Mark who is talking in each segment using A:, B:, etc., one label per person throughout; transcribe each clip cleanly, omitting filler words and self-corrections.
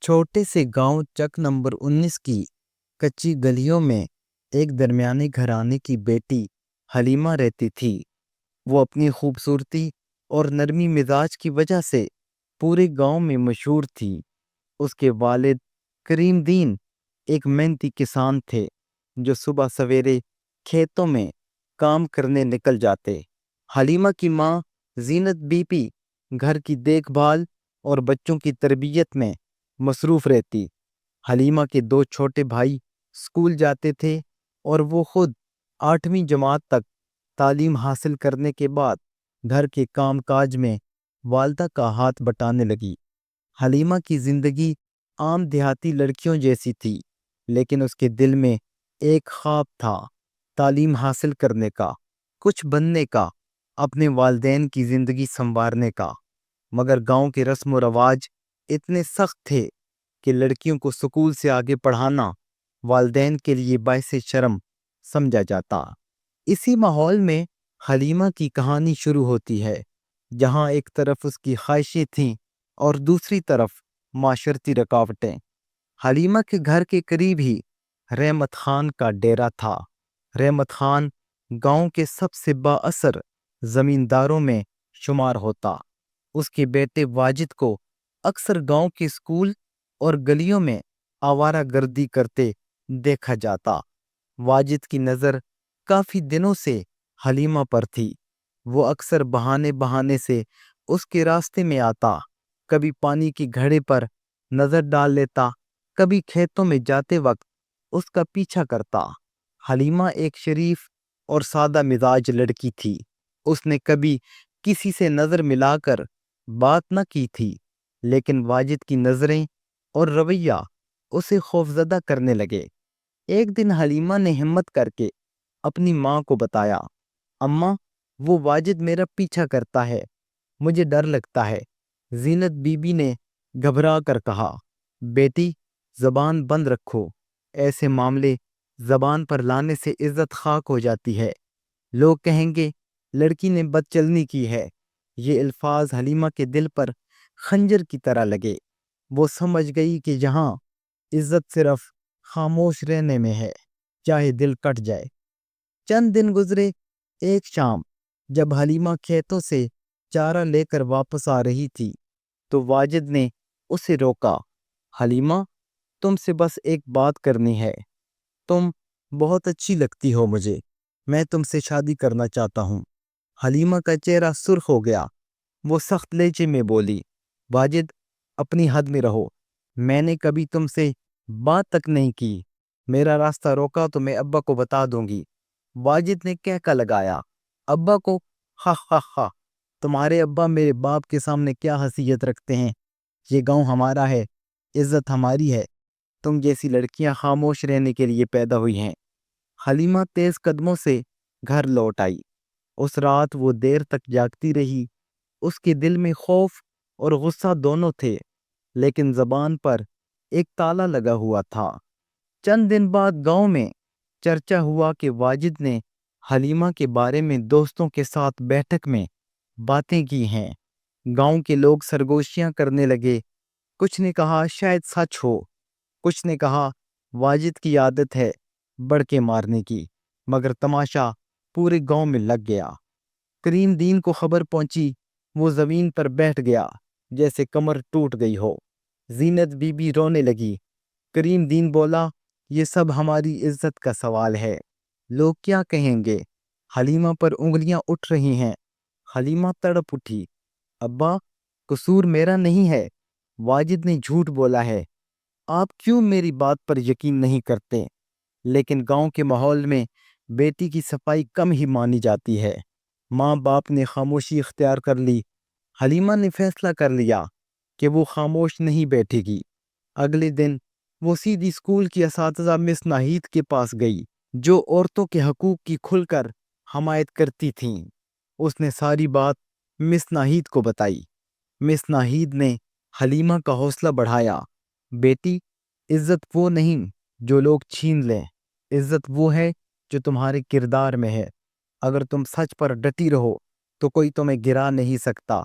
A: چھوٹے سے گاؤں چک نمبر 19 کی کچی گلیوں میں ایک درمیانی گھرانے کی بیٹی حلیمہ رہتی تھی۔ وہ اپنی خوبصورتی اور نرمی مزاج کی وجہ سے پورے گاؤں میں مشہور تھی۔ اس کے والد کریم دین ایک محنتی کسان تھے جو صبح سویرے کھیتوں میں کام کرنے نکل جاتے۔ حلیمہ کی ماں زینت بی بی گھر کی دیکھ بھال اور بچوں کی تربیت میں مصروف رہتی۔ حلیمہ کے 2 چھوٹے بھائی اسکول جاتے تھے اور وہ خود 8ویں جماعت تک تعلیم حاصل کرنے کے بعد گھر کے کام کاج میں والدہ کا ہاتھ بٹانے لگی۔ حلیمہ کی زندگی عام دیہاتی لڑکیوں جیسی تھی، لیکن اس کے دل میں ایک خواب تھا، تعلیم حاصل کرنے کا، کچھ بننے کا، اپنے والدین کی زندگی سنوارنے کا۔ مگر گاؤں کے رسم و رواج اتنے سخت تھے کہ لڑکیوں کو سکول سے آگے پڑھانا والدین کے لیے باعث شرم سمجھا جاتا۔ اسی ماحول میں حلیمہ کی کہانی شروع ہوتی ہے، جہاں ایک طرف اس کی خواہشیں تھیں اور دوسری طرف معاشرتی رکاوٹیں۔ حلیمہ کے گھر کے قریب ہی رحمت خان کا ڈیرا تھا۔ رحمت خان گاؤں کے سب سے با اثر زمینداروں میں شمار ہوتا۔ اس کے بیٹے واجد کو اکثر گاؤں کے اسکول اور گلیوں میں آوارہ گردی کرتے دیکھا جاتا۔ واجد کی نظر کافی دنوں سے حلیمہ پر تھی۔ وہ اکثر بہانے سے اس کے راستے میں آتا، کبھی پانی کی گھڑے پر نظر ڈال لیتا، کبھی کھیتوں میں جاتے وقت اس کا پیچھا کرتا۔ حلیمہ ایک شریف اور سادہ مزاج لڑکی تھی۔ اس نے کبھی کسی سے نظر ملا کر بات نہ کی تھی، لیکن واجد کی نظریں اور رویہ اسے خوفزدہ کرنے لگے۔ ایک دن حلیمہ نے ہمت کر کے اپنی ماں کو بتایا، اماں، وہ واجد میرا پیچھا کرتا ہے، مجھے ڈر لگتا ہے۔ زینت بی بی نے گھبرا کر کہا، بیٹی زبان بند رکھو، ایسے معاملے زبان پر لانے سے عزت خاک ہو جاتی ہے، لوگ کہیں گے لڑکی نے بد چلنی کی ہے۔ یہ الفاظ حلیمہ کے دل پر خنجر کی طرح لگے۔ وہ سمجھ گئی کہ جہاں عزت صرف خاموش رہنے میں ہے، چاہے دل کٹ جائے۔ چند دن گزرے۔ ایک شام جب حلیمہ کھیتوں سے چارہ لے کر واپس آ رہی تھی تو واجد نے اسے روکا۔ حلیمہ، تم سے بس ایک بات کرنی ہے۔ تم بہت اچھی لگتی ہو مجھے، میں تم سے شادی کرنا چاہتا ہوں۔ حلیمہ کا چہرہ سرخ ہو گیا۔ وہ سخت لہجے میں بولی، واجد، اپنی حد میں رہو، میں نے کبھی تم سے بات تک نہیں کی، میرا راستہ روکا تو میں ابا کو بتا دوں گی۔ واجد نے کہکا لگایا، ابا کو؟ ہا ہا ہا، تمہارے ابا میرے باپ کے سامنے کیا حیثیت رکھتے ہیں؟ یہ گاؤں ہمارا ہے، عزت ہماری ہے، تم جیسی لڑکیاں خاموش رہنے کے لیے پیدا ہوئی ہیں۔ حلیمہ تیز قدموں سے گھر لوٹ آئی۔ اس رات وہ دیر تک جاگتی رہی۔ اس کے دل میں خوف اور غصہ دونوں تھے، لیکن زبان پر ایک تالا لگا ہوا تھا۔ چند دن بعد گاؤں میں چرچا ہوا کہ واجد نے حلیمہ کے بارے میں دوستوں کے ساتھ بیٹھک میں باتیں کی ہیں۔ گاؤں کے لوگ سرگوشیاں کرنے لگے۔ کچھ نے کہا شاید سچ ہو، کچھ نے کہا واجد کی عادت ہے بڑکے مارنے کی، مگر تماشا پورے گاؤں میں لگ گیا۔ کریم دین کو خبر پہنچی، وہ زمین پر بیٹھ گیا جیسے کمر ٹوٹ گئی ہو۔ زینت بی بی رونے لگی۔ کریم دین بولا، یہ سب ہماری عزت کا سوال ہے، لوگ کیا کہیں گے؟ حلیمہ پر انگلیاں اٹھ رہی ہیں۔ حلیمہ تڑپ اٹھی، ابا، قصور میرا نہیں ہے، واجد نے جھوٹ بولا ہے، آپ کیوں میری بات پر یقین نہیں کرتے؟ لیکن گاؤں کے ماحول میں بیٹی کی صفائی کم ہی مانی جاتی ہے۔ ماں باپ نے خاموشی اختیار کر لی۔ حلیمہ نے فیصلہ کر لیا کہ وہ خاموش نہیں بیٹھے گی۔ اگلے دن وہ سیدھی اسکول کی اساتذہ مس ناہید کے پاس گئی، جو عورتوں کے حقوق کی کھل کر حمایت کرتی تھیں۔ اس نے ساری بات مس ناہید کو بتائی۔ مس ناہید نے حلیمہ کا حوصلہ بڑھایا، بیٹی، عزت وہ نہیں جو لوگ چھین لیں، عزت وہ ہے جو تمہارے کردار میں ہے۔ اگر تم سچ پر ڈٹی رہو تو کوئی تمہیں گرا نہیں سکتا۔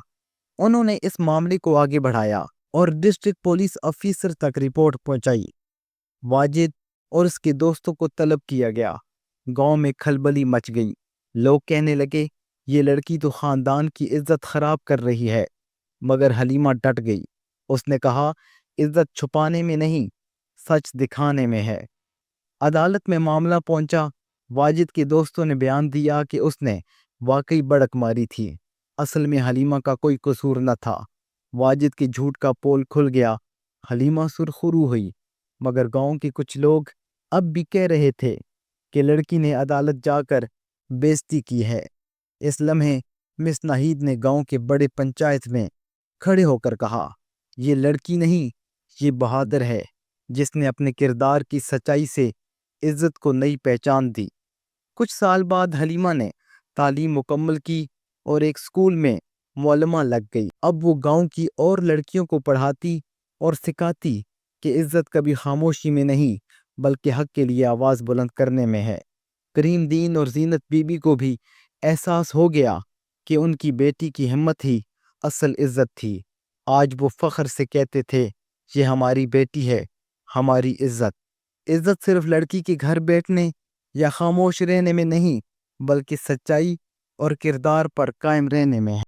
A: انہوں نے اس معاملے کو آگے بڑھایا۔ اور ڈسٹرکٹ پولیس آفیسر تک رپورٹ پہنچائی۔ واجد اور اس کے دوستوں کو طلب کیا گیا۔ گاؤں میں کھلبلی مچ گئی۔ لوگ کہنے لگے یہ لڑکی تو خاندان کی عزت خراب کر رہی ہے، مگر حلیمہ ڈٹ گئی۔ اس نے کہا عزت چھپانے میں نہیں، سچ دکھانے میں ہے۔ عدالت میں معاملہ پہنچا۔ واجد کے دوستوں نے بیان دیا کہ اس نے واقعی بڑک ماری تھی، اصل میں حلیمہ کا کوئی قصور نہ تھا۔ واجد کے جھوٹ کا پول کھل گیا۔ حلیمہ سرخرو ہوئی، مگر گاؤں کے کچھ لوگ اب بھی کہہ رہے تھے کہ لڑکی نے عدالت جا کر بے عزتی کی ہے۔ اس لمحے مس ناہید نے گاؤں کے بڑے پنچایت میں کھڑے ہو کر کہا یہ لڑکی نہیں، یہ بہادر ہے جس نے اپنے کردار کی سچائی سے عزت کو نئی پہچان دی۔ کچھ سال بعد حلیمہ نے تعلیم مکمل کی اور ایک سکول میں معلمہ لگ گئی۔ اب وہ گاؤں کی اور لڑکیوں کو پڑھاتی اور سکھاتی کہ عزت کبھی خاموشی میں نہیں بلکہ حق کے لیے آواز بلند کرنے میں ہے۔ کریم دین اور زینت بی بی کو بھی احساس ہو گیا کہ ان کی بیٹی کی ہمت ہی اصل عزت تھی۔ آج وہ فخر سے کہتے تھے یہ ہماری بیٹی ہے، ہماری عزت۔ عزت صرف لڑکی کے گھر بیٹھنے یا خاموش رہنے میں نہیں بلکہ سچائی اور کردار پر قائم رہنے میں ہے۔